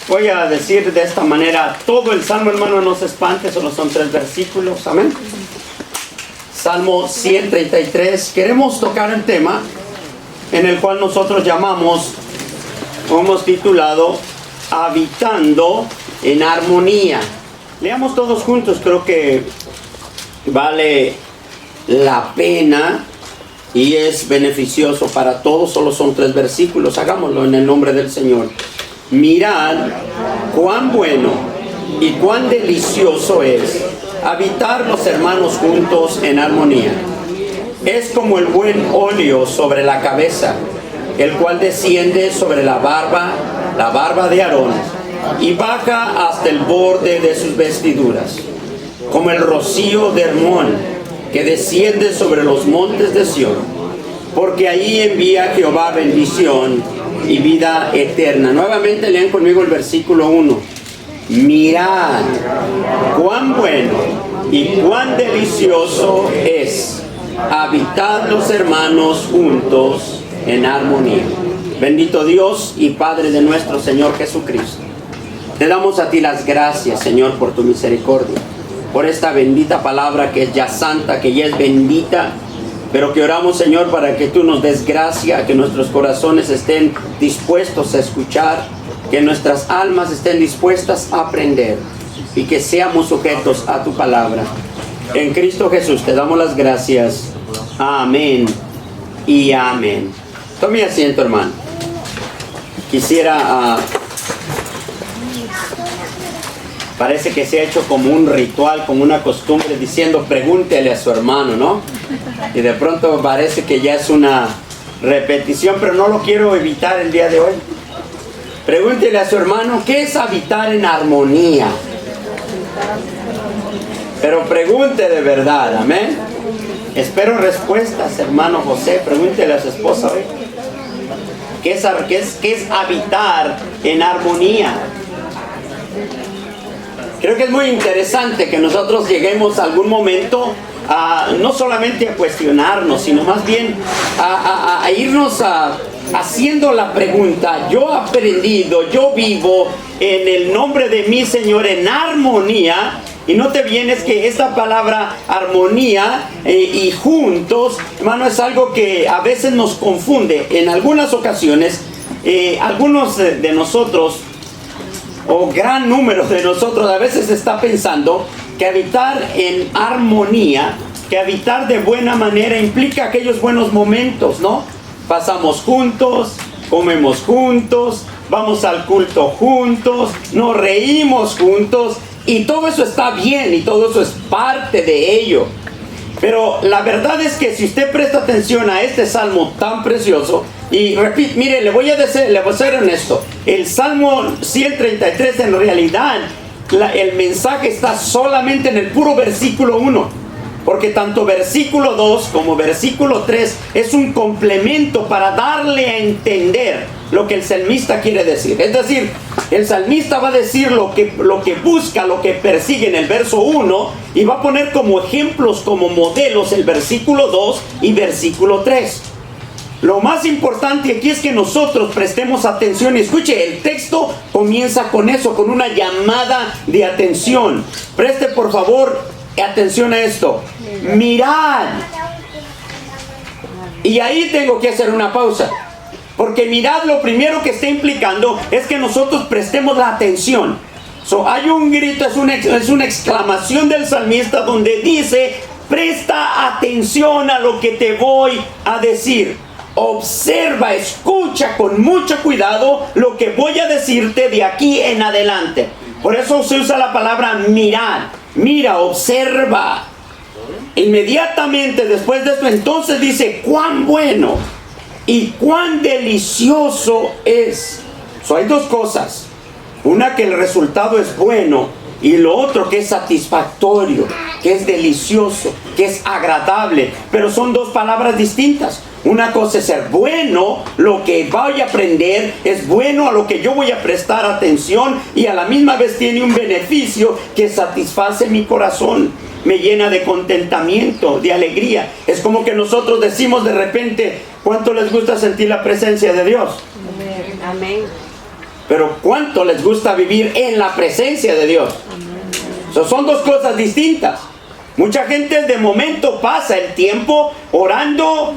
Voy a decir de esta manera todo el Salmo, hermano, no se espante, solo son 3 versículos, amén. Salmo 133, queremos tocar el tema en el cual nosotros hemos titulado Habitando en Armonía. Leamos todos juntos, creo que vale la pena y es beneficioso para todos, solo son 3 versículos, hagámoslo en el nombre del Señor. Mirad cuán bueno y cuán delicioso es habitar los hermanos juntos en armonía. Es como el buen óleo sobre la cabeza, el cual desciende sobre la barba de Aarón, y baja hasta el borde de sus vestiduras, como el rocío de Hermón, que desciende sobre los montes de Sión, porque allí envía Jehová bendición y vida eterna. Nuevamente lean conmigo el versículo 1. Mirad cuán bueno y cuán delicioso es habitar los hermanos juntos en armonía. Bendito Dios y Padre de nuestro Señor Jesucristo, te damos a ti las gracias, Señor, por tu misericordia, por esta bendita palabra que es ya santa, que ya es bendita, pero que oramos, Señor, para que tú nos des gracia, que nuestros corazones estén dispuestos a escuchar, que nuestras almas estén dispuestas a aprender y que seamos sujetos a tu palabra. En Cristo Jesús te damos las gracias. Amén y amén. Tome asiento, hermano. Quisiera... Parece que se ha hecho como un ritual, como una costumbre, diciendo pregúntele a su hermano, ¿no? Y de pronto parece que ya es una repetición, pero no lo quiero evitar el día de hoy. Pregúntele a su hermano, ¿qué es habitar en armonía? Pero pregunte de verdad, amén. Espero respuestas, hermano José. Pregúntele a su esposa hoy. ¿Qué es habitar en armonía? Creo que es muy interesante que nosotros lleguemos a algún momento no solamente a cuestionarnos, sino más bien a irnos haciendo la pregunta. Yo he aprendido, yo vivo en el nombre de mi Señor en armonía. Y no te vienes que esta palabra armonía y juntos, hermano, es algo que a veces nos confunde. En algunas ocasiones, algunos de nosotros, o gran número de nosotros, a veces está pensando que habitar en armonía, que habitar de buena manera implica aquellos buenos momentos, ¿no? Pasamos juntos, comemos juntos, vamos al culto juntos, nos reímos juntos, y todo eso está bien, y todo eso es parte de ello. Pero la verdad es que si usted presta atención a este salmo tan precioso, y repito, mire, le voy a ser honesto, el Salmo 133 en realidad, el mensaje está solamente en el puro versículo 1, porque tanto versículo 2 como versículo 3 es un complemento para darle a entender lo que el salmista quiere decir. Es decir, el salmista va a decir lo que busca, lo que persigue en el verso 1, y va a poner como ejemplos, como modelos, el versículo 2 y versículo 3. Lo más importante aquí es que nosotros prestemos atención. Y escuche, el texto comienza con eso, con una llamada de atención. Preste por favor atención a esto. Mirad. Y ahí tengo que hacer una pausa, porque mirad, lo primero que está implicando es que nosotros prestemos la atención. Hay un grito, es una exclamación del salmista donde dice: presta atención a lo que te voy a decir. Observa, escucha con mucho cuidado lo que voy a decirte de aquí en adelante. Por eso se usa la palabra mirar. Mira, observa. Inmediatamente después de esto, entonces dice: cuán bueno y cuán delicioso es. Hay dos cosas. Una, que el resultado es bueno, y lo otro, que es satisfactorio, que es delicioso, que es agradable. Pero son dos palabras distintas. Una cosa es ser bueno, lo que voy a aprender es bueno, a lo que yo voy a prestar atención, y a la misma vez tiene un beneficio que satisface mi corazón, me llena de contentamiento, de alegría. Es como que nosotros decimos de repente: ¿cuánto les gusta sentir la presencia de Dios? Amén. pero ¿cuánto les gusta vivir en la presencia de Dios? Son dos cosas distintas. Mucha gente de momento pasa el tiempo orando,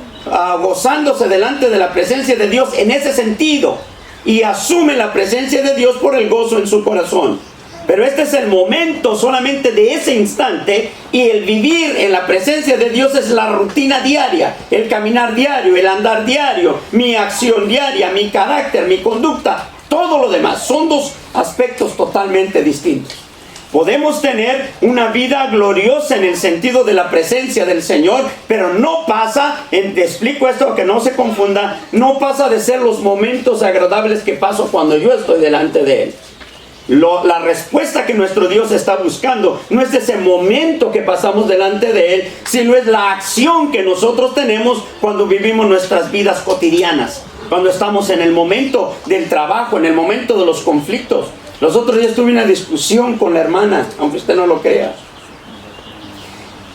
gozándose delante de la presencia de Dios en ese sentido, y asume la presencia de Dios por el gozo en su corazón. Pero este es el momento solamente de ese instante, y el vivir en la presencia de Dios es la rutina diaria, el caminar diario, el andar diario, mi acción diaria, mi carácter, mi conducta, todo lo demás. Son dos aspectos totalmente distintos. Podemos tener una vida gloriosa en el sentido de la presencia del Señor, pero no pasa, te explico esto que no se confunda, no pasa de ser los momentos agradables que paso cuando yo estoy delante de Él. La respuesta que nuestro Dios está buscando no es ese momento que pasamos delante de Él, sino es la acción que nosotros tenemos cuando vivimos nuestras vidas cotidianas, cuando estamos en el momento del trabajo, en el momento de los conflictos. Los otros días tuve una discusión con la hermana, aunque usted no lo crea.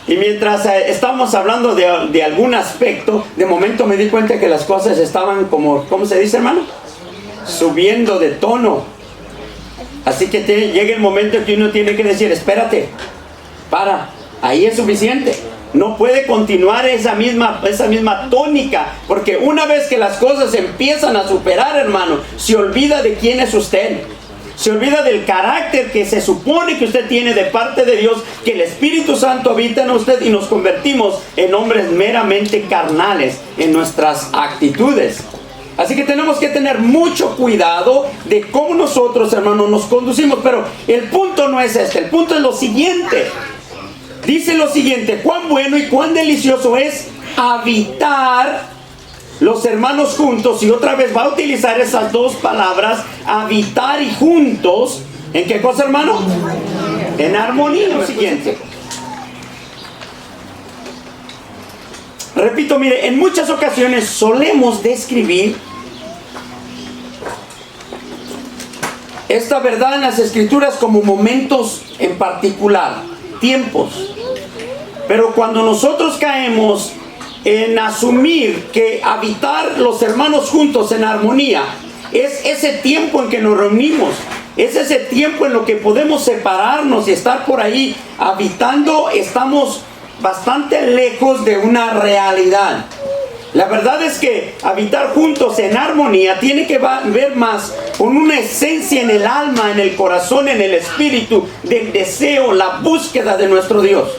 Y mientras estábamos hablando de algún aspecto, de momento me di cuenta que las cosas estaban como, ¿cómo se dice, hermano? Subiendo de tono. Así que llega el momento que uno tiene que decir, espérate, para, ahí es suficiente. No puede continuar esa misma tónica, porque una vez que las cosas empiezan a superar, hermano, se olvida de quién es usted. Se olvida del carácter que se supone que usted tiene de parte de Dios, que el Espíritu Santo habita en usted, y nos convertimos en hombres meramente carnales en nuestras actitudes. Así que tenemos que tener mucho cuidado de cómo nosotros, hermanos, nos conducimos. Pero el punto no es este, el punto es lo siguiente. Dice lo siguiente: cuán bueno y cuán delicioso es habitar los hermanos juntos. Y otra vez va a utilizar esas dos palabras, habitar y juntos. ¿En qué cosa, hermano? En armonía. Lo siguiente. Repito, mire, en muchas ocasiones solemos describir esta verdad en las Escrituras como momentos en particular, tiempos. Pero cuando nosotros caemos en asumir que habitar los hermanos juntos en armonía es ese tiempo en que nos reunimos, es ese tiempo en lo que podemos separarnos y estar por ahí habitando, estamos bastante lejos de una realidad. La verdad es que habitar juntos en armonía tiene que ver más con una esencia en el alma, en el corazón, en el espíritu, del deseo, la búsqueda de nuestro Dios.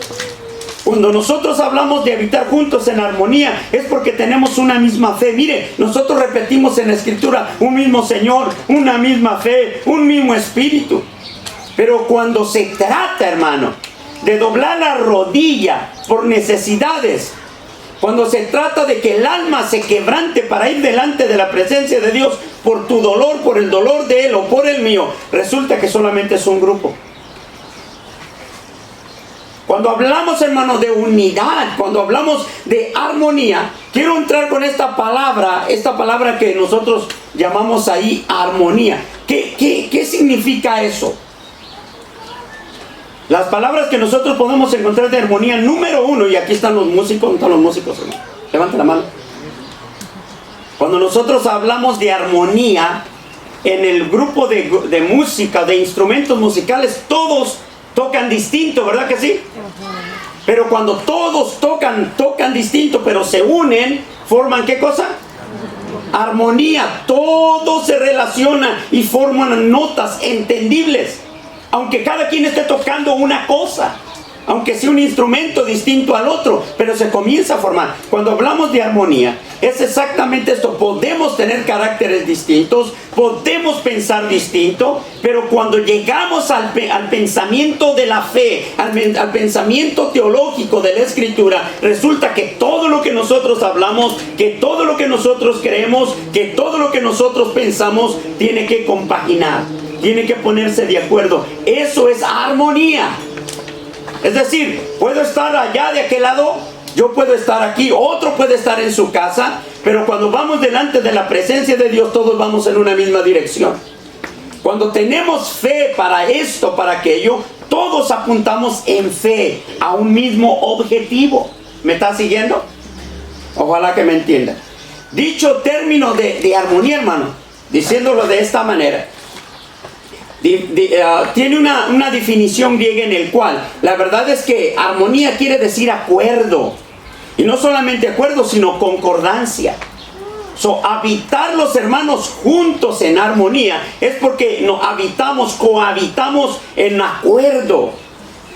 Cuando nosotros hablamos de habitar juntos en armonía, es porque tenemos una misma fe. Mire, nosotros repetimos en la Escritura un mismo Señor, una misma fe, un mismo espíritu. Pero cuando se trata, hermano, de doblar la rodilla por necesidades, cuando se trata de que el alma se quebrante para ir delante de la presencia de Dios por tu dolor, por el dolor de Él o por el mío, resulta que solamente es un grupo. Cuando hablamos, hermano, de unidad, cuando hablamos de armonía, quiero entrar con esta palabra que nosotros llamamos ahí armonía. ¿Qué significa eso? Las palabras que nosotros podemos encontrar de armonía, número uno, y aquí están los músicos. ¿Dónde están los músicos, hermano? Levante la mano. Cuando nosotros hablamos de armonía, en el grupo de música, de instrumentos musicales, todos tocan distinto, ¿verdad que sí? Pero cuando todos tocan distinto, pero se unen, forman ¿qué cosa? Armonía. Todo se relaciona y forman notas entendibles. Aunque cada quien esté tocando una cosa, aunque sea un instrumento distinto al otro, pero se comienza a formar. Cuando hablamos de armonía, es exactamente esto. Podemos tener caracteres distintos, podemos pensar distinto, pero cuando llegamos al pensamiento de la fe, al pensamiento teológico de la Escritura, resulta que todo lo que nosotros hablamos, que todo lo que nosotros creemos, que todo lo que nosotros pensamos, tiene que compaginar, tiene que ponerse de acuerdo. Eso es armonía. Es decir, puedo estar allá de aquel lado, yo puedo estar aquí, otro puede estar en su casa, pero cuando vamos delante de la presencia de Dios, todos vamos en una misma dirección. Cuando tenemos fe para esto, para aquello, todos apuntamos en fe a un mismo objetivo. ¿Me está siguiendo? Ojalá que me entienda. Dicho término de armonía, hermano, diciéndolo de esta manera, tiene una definición griega en el cual la verdad es que armonía quiere decir acuerdo. Y no solamente acuerdo, sino concordancia. Habitar los hermanos juntos en armonía es porque cohabitamos en acuerdo.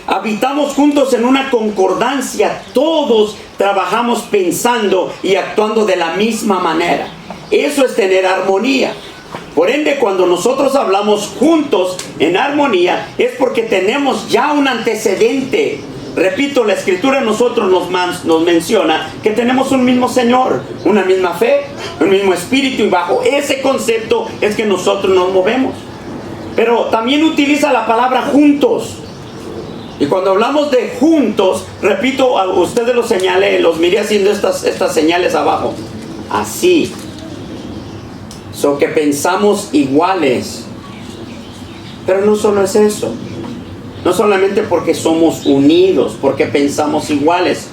Habitamos juntos en una concordancia. Todos trabajamos pensando y actuando de la misma manera. Eso es tener armonía. Por ende, cuando nosotros hablamos juntos en armonía, es porque tenemos ya un antecedente. Repito, la Escritura a nosotros nos menciona que tenemos un mismo Señor, una misma fe, un mismo Espíritu, y bajo ese concepto es que nosotros nos movemos. Pero también utiliza la palabra juntos. Y cuando hablamos de juntos, repito, a ustedes los señalé, los miré haciendo estas señales abajo. Así. Que pensamos iguales. Pero no solo es eso. No solamente porque somos unidos, porque pensamos iguales,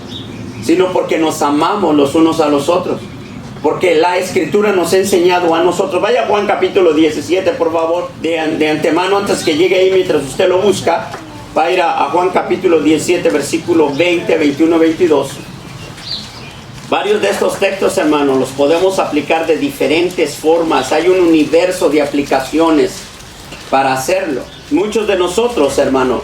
sino porque nos amamos los unos a los otros. Porque la Escritura nos ha enseñado a nosotros. Vaya a Juan capítulo 17, por favor. De antemano, antes que llegue ahí, mientras usted lo busca, va a ir a Juan capítulo 17, versículo 20, 21, 22. Varios de estos textos, hermanos, los podemos aplicar de diferentes formas. Hay un universo de aplicaciones para hacerlo. Muchos de nosotros, hermano,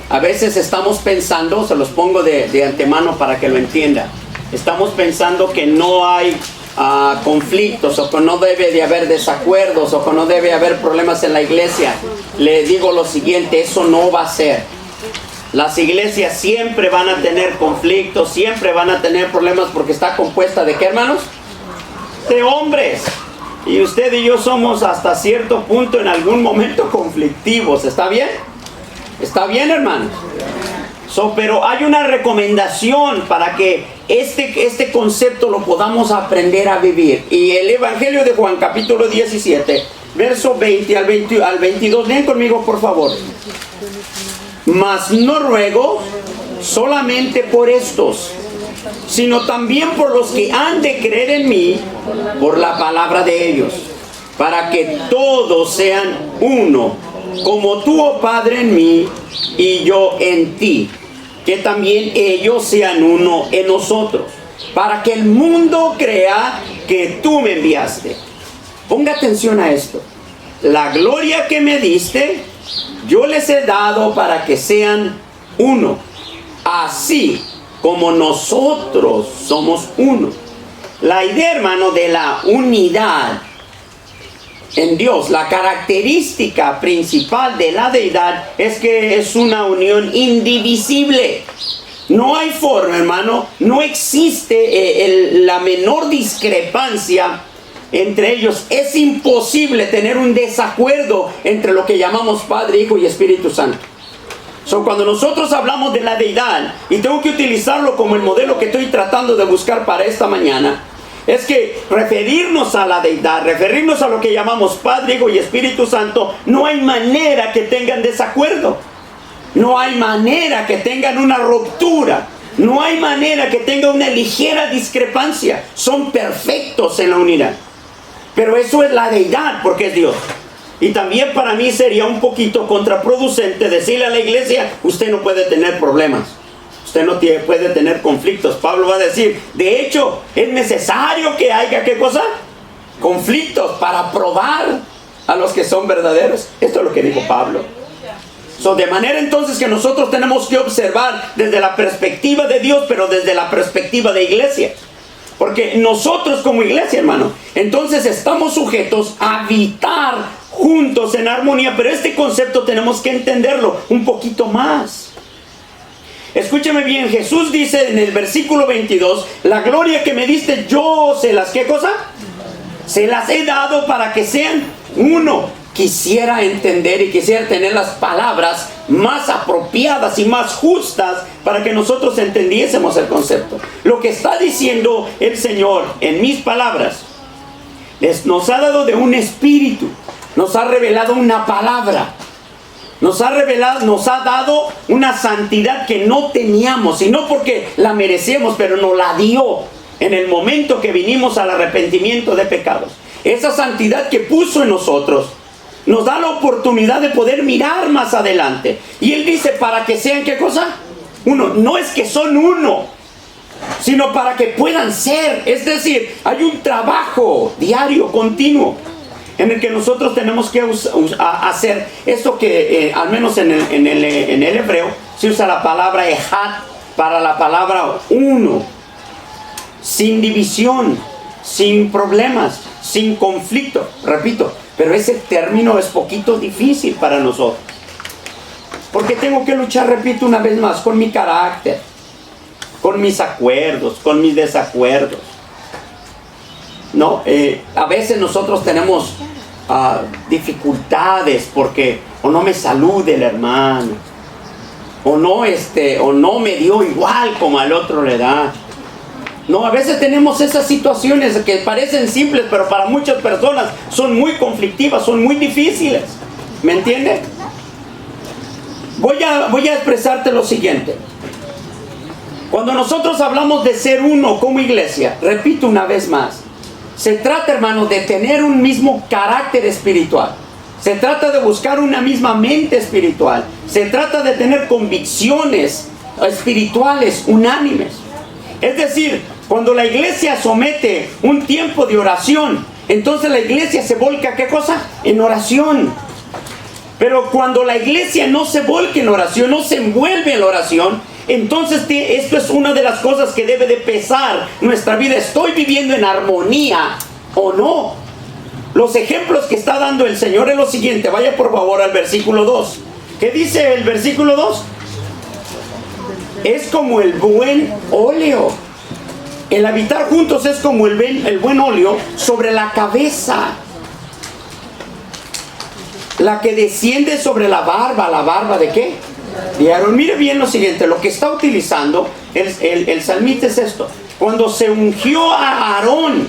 a veces estamos pensando, se los pongo de antemano para que lo entienda. Estamos pensando que no hay conflictos, o que no debe de haber desacuerdos, o que no debe haber problemas en la iglesia. Le digo lo siguiente: eso no va a ser. Las iglesias siempre van a tener conflictos, siempre van a tener problemas, porque está compuesta ¿de qué, hermanos? De hombres. Y usted y yo somos hasta cierto punto en algún momento conflictivos. ¿Está bien? ¿Está bien, hermanos? Pero hay una recomendación para que este concepto lo podamos aprender a vivir. Y el Evangelio de Juan, capítulo 17, verso 20 al 22. Leen conmigo, por favor. Mas no ruego solamente por estos, sino también por los que han de creer en mí por la palabra de ellos, para que todos sean uno, como tú, oh Padre, en mí y yo en ti, que también ellos sean uno en nosotros, para que el mundo crea que tú me enviaste. Ponga atención a esto. La gloria que me diste, yo les he dado para que sean uno, así como nosotros somos uno. La idea, hermano, de la unidad en Dios, la característica principal de la deidad es que es una unión indivisible. No hay forma, hermano, no existe la menor discrepancia entre ellos. Es imposible tener un desacuerdo entre lo que llamamos Padre, Hijo y Espíritu Santo. Cuando nosotros hablamos de la deidad, y tengo que utilizarlo como el modelo que estoy tratando de buscar para esta mañana, es que referirnos a la deidad, referirnos a lo que llamamos Padre, Hijo y Espíritu Santo, no hay manera que tengan desacuerdo. No hay manera que tengan una ruptura. No hay manera que tenga una ligera discrepancia. Son perfectos en la unidad. Pero eso es la deidad, porque es Dios. Y también para mí sería un poquito contraproducente decirle a la iglesia: usted no puede tener problemas, usted no puede tener conflictos. Pablo va a decir: de hecho, es necesario que haya, ¿qué cosa? Conflictos, para probar a los que son verdaderos. Esto es lo que dijo Pablo. De manera entonces que nosotros tenemos que observar desde la perspectiva de Dios, pero desde la perspectiva de iglesia. Porque nosotros como iglesia, hermano, entonces estamos sujetos a habitar juntos en armonía. Pero este concepto tenemos que entenderlo un poquito más. Escúcheme bien, Jesús dice en el versículo 22, la gloria que me diste yo se las, ¿qué cosa? Se las he dado para que sean uno. Quisiera entender y quisiera tener las palabras más apropiadas y más justas para que nosotros entendiésemos el concepto. Lo que está diciendo el Señor en mis palabras, nos ha dado de un espíritu, nos ha revelado una palabra, nos ha dado una santidad que no teníamos, y no porque la merecemos, pero nos la dio en el momento que vinimos al arrepentimiento de pecados. Esa santidad que puso en nosotros nos da la oportunidad de poder mirar más adelante. Y Él dice, para que sean, ¿qué cosa? Uno. No es que son uno, sino para que puedan ser. Es decir, hay un trabajo diario, continuo, en el que nosotros tenemos que hacer esto que, al menos en el hebreo, se usa la palabra ejad para la palabra uno. Sin división, sin problemas, sin conflicto. Repito, pero ese término es poquito difícil para nosotros. Porque tengo que luchar, repito una vez más, con mi carácter, con mis acuerdos, con mis desacuerdos. ¿No? A veces nosotros tenemos dificultades porque o no me salude el hermano, o no me dio igual como al otro le da. No, a veces tenemos esas situaciones que parecen simples, pero para muchas personas son muy conflictivas, son muy difíciles. ¿Me entiende? Voy a expresarte lo siguiente. Cuando nosotros hablamos de ser uno como iglesia, repito una vez más, se trata, hermano, de tener un mismo carácter espiritual. Se trata de buscar una misma mente espiritual. Se trata de tener convicciones espirituales unánimes. Es decir, cuando la iglesia somete un tiempo de oración, entonces la iglesia se volca, ¿qué cosa? En oración. Pero cuando la iglesia no se volca en oración, no se envuelve en la oración, entonces esto es una de las cosas que debe de pesar nuestra vida. ¿Estoy viviendo en armonía o no? Los ejemplos que está dando el Señor es lo siguiente. Vaya por favor al versículo 2. ¿Qué dice el versículo 2? Es como el buen óleo. El habitar juntos es como el buen óleo sobre la cabeza, la que desciende sobre la barba. ¿La barba de qué? De Aarón. Mire bien lo siguiente, lo que está utilizando el salmista es esto. Cuando se ungió a Aarón,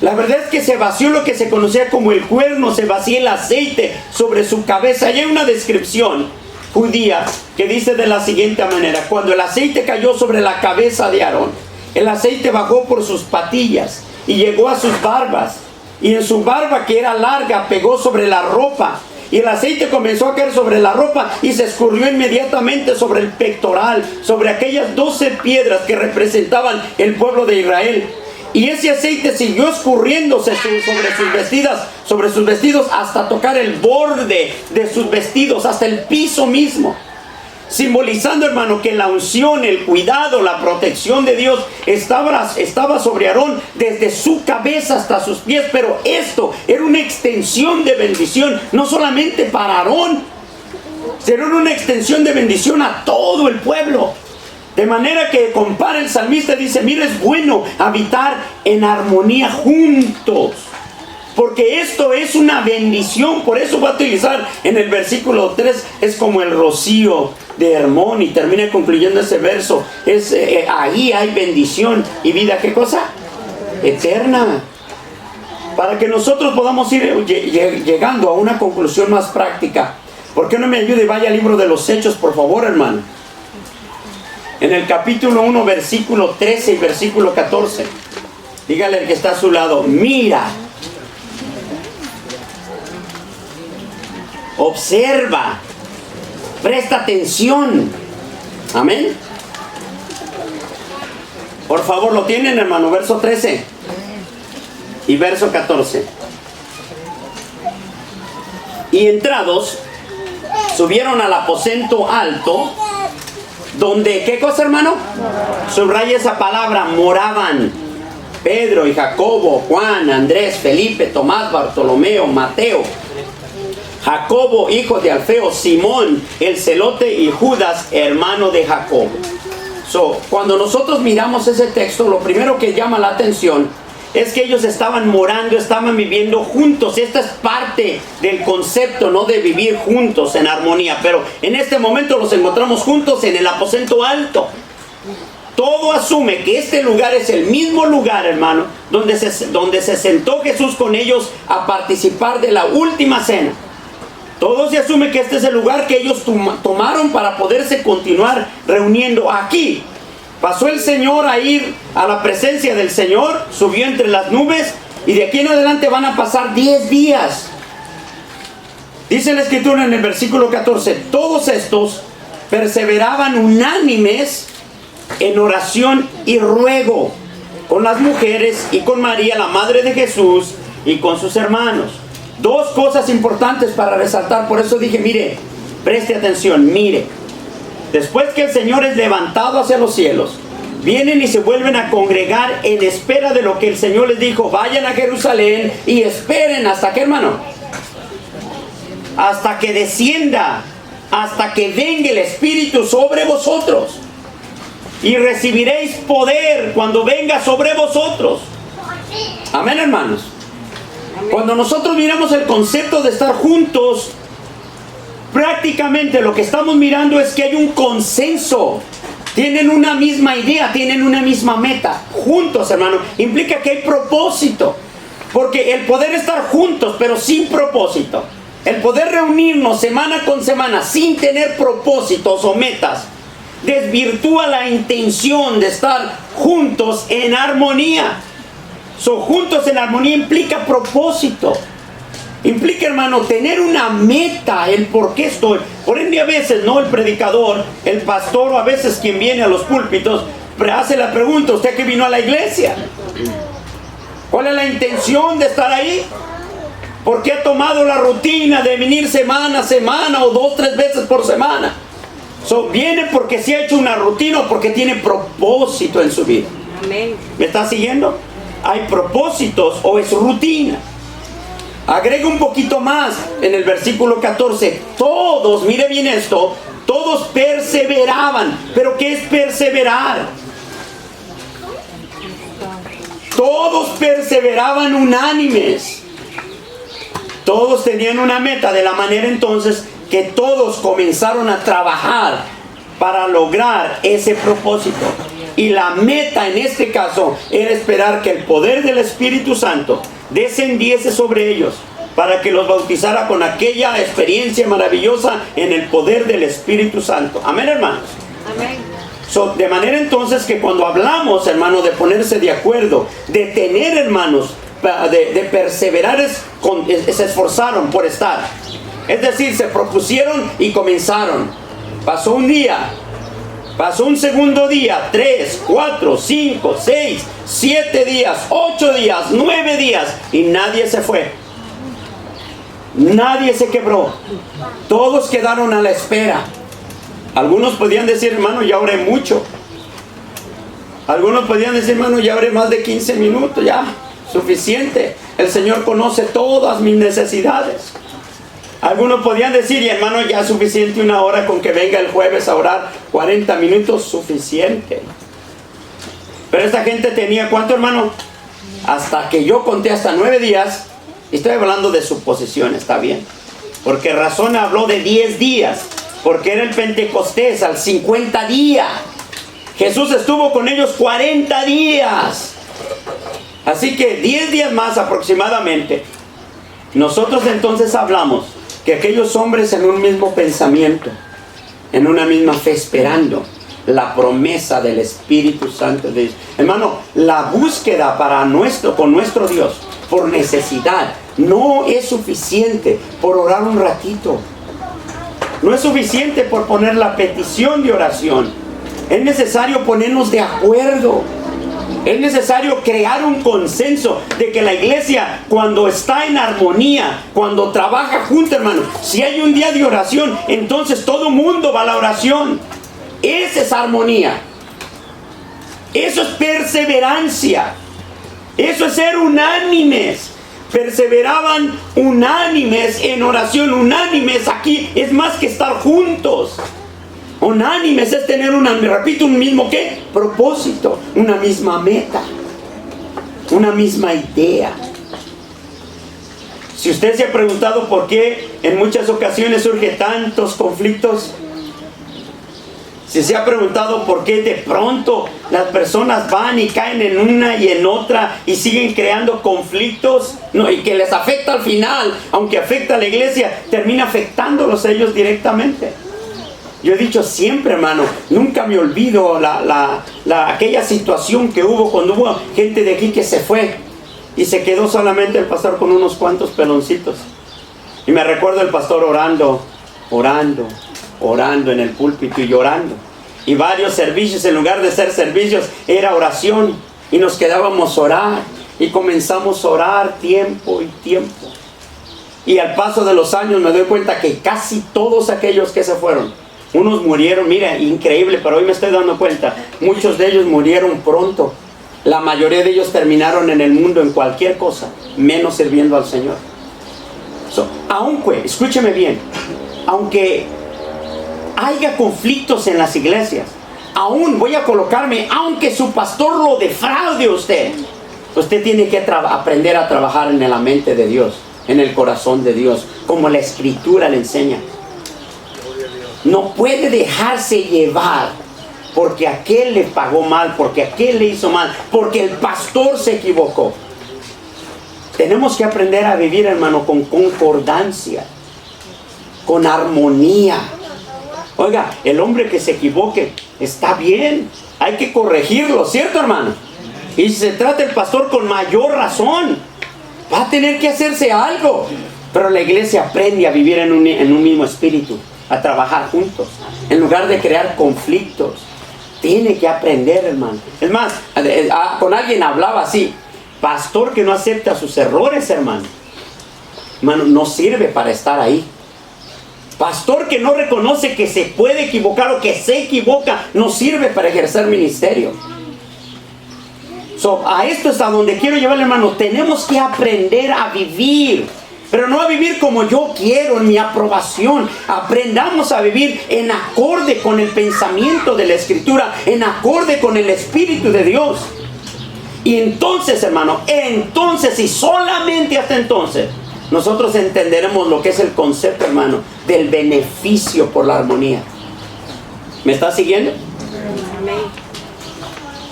la verdad es que se vació lo que se conocía como el cuerno, se vacía el aceite sobre su cabeza. Y hay una descripción judía que dice de la siguiente manera: cuando el aceite cayó sobre la cabeza de Aarón, el aceite bajó por sus patillas y llegó a sus barbas, y en su barba, que era larga, pegó sobre la ropa, y el aceite comenzó a caer sobre la ropa y se escurrió inmediatamente sobre el pectoral, sobre aquellas 12 piedras que representaban el pueblo de Israel. Y ese aceite siguió escurriéndose sobre sus vestidos hasta tocar el borde de sus vestidos, hasta el piso mismo. Simbolizando, hermano, que la unción, el cuidado, la protección de Dios estaba sobre Aarón desde su cabeza hasta sus pies. Pero esto era una extensión de bendición, no solamente para Aarón, sino una extensión de bendición a todo el pueblo. De manera que compara el salmista, dice: mira, es bueno habitar en armonía juntos, porque esto es una bendición. Por eso va a utilizar en el versículo 3, es como el rocío de Hermón, y termina concluyendo ese verso. Ahí hay bendición y vida, ¿qué cosa? Eterna. Para que nosotros podamos ir llegando a una conclusión más práctica, ¿por qué no me ayude y vaya al libro de los Hechos, por favor, hermano? En el capítulo 1, versículo 13 y versículo 14. Dígale al que está a su lado: mira, observa, presta atención. Amén. Por favor, lo tienen, hermano, verso 13 y verso 14. Y entrados, subieron al aposento alto, donde, ¿qué cosa, hermano? Subraya esa palabra: moraban Pedro y Jacobo, Juan, Andrés, Felipe, Tomás, Bartolomeo, Mateo, Jacobo, hijo de Alfeo, Simón, el celote, y Judas, hermano de Jacobo. Cuando nosotros miramos ese texto, lo primero que llama la atención es que ellos estaban morando, estaban viviendo juntos. Esta es parte del concepto, ¿no?, de vivir juntos en armonía. Pero en este momento los encontramos juntos en el aposento alto. Todo asume que este lugar es el mismo lugar, hermano, donde se sentó Jesús con ellos a participar de la última cena. Todo se asume que este es el lugar que ellos tomaron para poderse continuar reuniendo aquí. Pasó el Señor a ir a la presencia del Señor, subió entre las nubes, y de aquí en adelante van a pasar 10 días. Dice la Escritura en el versículo 14, todos estos perseveraban unánimes en oración y ruego con las mujeres y con María, la madre de Jesús, y con sus hermanos. Dos cosas importantes para resaltar, por eso dije, mire, preste atención, mire. Después que el Señor es levantado hacia los cielos, vienen y se vuelven a congregar en espera de lo que el Señor les dijo. Vayan a Jerusalén y esperen hasta que, hermano, hasta que descienda, hasta que venga el Espíritu sobre vosotros, y recibiréis poder cuando venga sobre vosotros. Amén, hermanos. Cuando nosotros miramos el concepto de estar juntos, prácticamente lo que estamos mirando es que hay un consenso. Tienen una misma idea, tienen una misma meta. Juntos, hermano, implica que hay propósito. Porque el poder estar juntos, pero sin propósito, el poder reunirnos semana con semana sin tener propósitos o metas, desvirtúa la intención de estar juntos en armonía. Juntos en armonía implica propósito. Implica, hermano, tener una meta, el por qué estoy. Por ende, a veces, ¿no? El predicador, el pastor, o a veces quien viene a los púlpitos, hace la pregunta: ¿usted que vino a la iglesia? ¿Cuál es la intención de estar ahí? ¿Por qué ha tomado la rutina de venir semana a semana o 2, 3 veces por semana? Viene porque se ha hecho una rutina o porque tiene propósito en su vida. Amén. ¿Me está siguiendo? Hay propósitos o es rutina. Agrega un poquito más en el versículo 14. Todos, mire bien esto, todos perseveraban. ¿Pero qué es perseverar? Todos perseveraban unánimes. Todos tenían una meta, de la manera entonces que todos comenzaron a trabajar para lograr ese propósito. Y la meta en este caso era esperar que el poder del Espíritu Santo descendiese sobre ellos para que los bautizara con aquella experiencia maravillosa en el poder del Espíritu Santo. Amén, hermanos. Amén. De manera entonces que cuando hablamos, hermano, de ponerse de acuerdo, de tener, hermanos, de perseverar, se esforzaron por estar. Es decir, se propusieron y comenzaron. Pasó un día, pasó un segundo día, 3, 4, 5, 6, 7 días, 8 días, 9 días, y nadie se fue. Nadie se quebró. Todos quedaron a la espera. Algunos podían decir: hermano, ya oré mucho. Algunos podían decir: hermano, ya oré más de 15 minutos, ya, suficiente. El Señor conoce todas mis necesidades. Algunos podían decir: y hermano, ya es suficiente 1 hora con que venga el jueves a orar 40 minutos, suficiente. Pero esta gente tenía, ¿cuánto, hermano? Hasta que yo conté hasta 9 días. Y estoy hablando de suposición, está bien. Porque razón habló de 10 días. Porque era el Pentecostés, al 50 día. Jesús estuvo con ellos 40 días. Así que 10 días más aproximadamente. Nosotros entonces hablamos que aquellos hombres en un mismo pensamiento, en una misma fe, esperando la promesa del Espíritu Santo de Dios. Hermano, la búsqueda con nuestro Dios por necesidad no es suficiente por orar un ratito. No es suficiente por poner la petición de oración. Es necesario ponernos de acuerdo. Es necesario crear un consenso de que la iglesia, cuando está en armonía, cuando trabaja junto, hermano, si hay un día de oración, entonces todo mundo va a la oración. Esa es armonía. Eso es perseverancia. Eso es ser unánimes. Perseveraban unánimes en oración. Unánimes aquí es más que estar juntos. Unánimes es tener un mismo ¿qué? Propósito, una misma meta, una misma idea. Si usted se ha preguntado por qué en muchas ocasiones surgen tantos conflictos, si se ha preguntado por qué de pronto las personas van y caen en una y en otra y siguen creando conflictos, no, y que les afecta al final, aunque afecta a la iglesia, termina afectándolos a ellos directamente. Yo he dicho siempre, hermano, nunca me olvido aquella situación que hubo cuando hubo gente de aquí que se fue y se quedó solamente el pastor con unos cuantos peloncitos. Y me recuerdo el pastor orando en el púlpito y llorando. Y varios servicios, en lugar de ser servicios, era oración. Y nos quedábamos a orar. Y comenzamos a orar tiempo y tiempo. Y al paso de los años me doy cuenta que casi todos aquellos que se fueron, unos murieron, mira, increíble, pero hoy me estoy dando cuenta, muchos de ellos murieron pronto. La mayoría de ellos terminaron en el mundo en cualquier cosa, menos sirviendo al Señor. Aunque, escúcheme bien, aunque haya conflictos en las iglesias, aún voy a colocarme, aunque su pastor lo defraude a usted tiene que aprender a trabajar en la mente de Dios, en el corazón de Dios, como la Escritura le enseña. No puede dejarse llevar porque aquel le pagó mal, porque aquel le hizo mal, porque el pastor se equivocó. Tenemos que aprender a vivir, hermano, con concordancia, con armonía. Oiga, el hombre que se equivoque está bien, hay que corregirlo, ¿cierto, hermano? Y si se trata el pastor, con mayor razón va a tener que hacerse algo. Pero la iglesia aprende a vivir en un mismo espíritu, a trabajar juntos, en lugar de crear conflictos. Tiene que aprender, hermano. Es más, con alguien hablaba así: pastor que no acepta sus errores, hermano, no sirve para estar ahí. Pastor que no reconoce que se puede equivocar o que se equivoca, no sirve para ejercer ministerio. A esto es a donde quiero llevarle, hermano. Tenemos que aprender a vivir, pero no a vivir como yo quiero, en mi aprobación. Aprendamos a vivir en acorde con el pensamiento de la Escritura, en acorde con el Espíritu de Dios. Y entonces, hermano, y solamente hasta entonces, nosotros entenderemos lo que es el concepto, hermano, del beneficio por la armonía. ¿Me está siguiendo? Amén.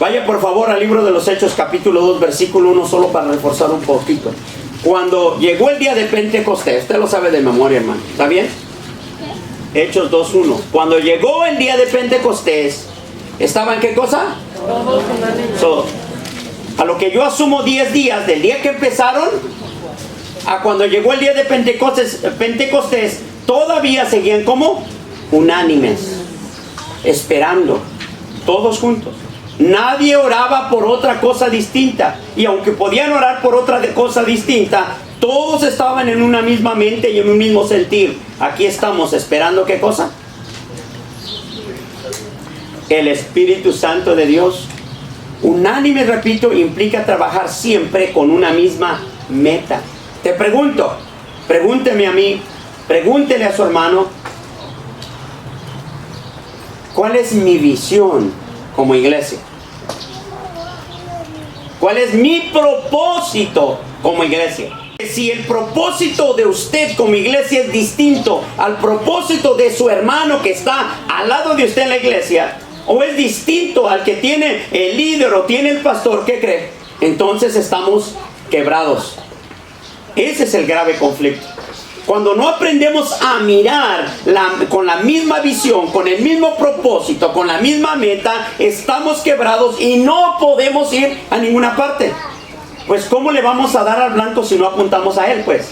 Vaya por favor al libro de los Hechos, capítulo 2, versículo 1, solo para reforzar un poquito. Cuando llegó el día de Pentecostés, usted lo sabe de memoria, hermano, ¿está bien? Hechos 2:1. Cuando llegó el día de Pentecostés, ¿estaba en qué cosa? A lo que yo asumo 10 días, del día que empezaron a cuando llegó el día de Pentecostés, todavía seguían como unánimes, esperando, todos juntos. Nadie oraba por otra cosa distinta. Y aunque podían orar por otra cosa distinta, todos estaban en una misma mente y en un mismo sentir. Aquí estamos esperando, ¿qué cosa? El Espíritu Santo de Dios. Unánime, repito, implica trabajar siempre con una misma meta. Te pregunto, pregúnteme a mí, pregúntele a su hermano, ¿cuál es mi visión como iglesia? ¿Cuál es mi propósito como iglesia? Si el propósito de usted como iglesia es distinto al propósito de su hermano que está al lado de usted en la iglesia, o es distinto al que tiene el líder o tiene el pastor, ¿qué cree? Entonces estamos quebrados. Ese es el grave conflicto. Cuando no aprendemos a mirar con la misma visión, con el mismo propósito, con la misma meta, estamos quebrados y no podemos ir a ninguna parte. Pues ¿cómo le vamos a dar al blanco si no apuntamos a él? Pues,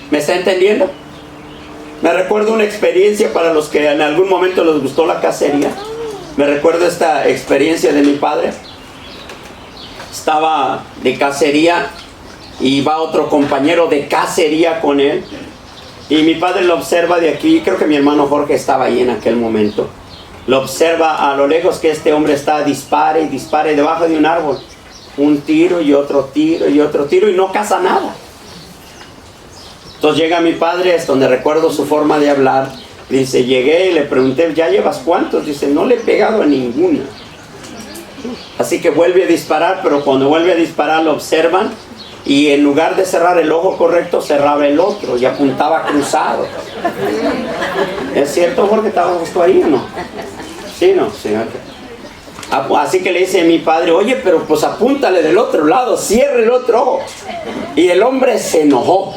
¿me está entendiendo? Me recuerdo una experiencia para los que en algún momento les gustó la cacería. Me recuerdo esta experiencia de mi padre. Estaba de cacería y va otro compañero de cacería con él. Y mi padre lo observa de aquí. Creo que mi hermano Jorge estaba ahí en aquel momento. Lo observa a lo lejos que este hombre está dispare y dispare debajo de un árbol. Un tiro y otro tiro y otro tiro y no caza nada. Entonces llega mi padre, es donde recuerdo su forma de hablar. Dice, llegué y le pregunté, ¿ya llevas cuántos? Dice, no le he pegado a ninguna. Así que vuelve a disparar, pero cuando vuelve a disparar lo observan. Y en lugar de cerrar el ojo correcto, cerraba el otro y apuntaba cruzado. ¿Es cierto, Jorge? ¿Estabas justo ahí o no? Sí, no, sí. Okay. Así que le dice a mi padre, oye, pero pues apúntale del otro lado, cierre el otro ojo. Y el hombre se enojó.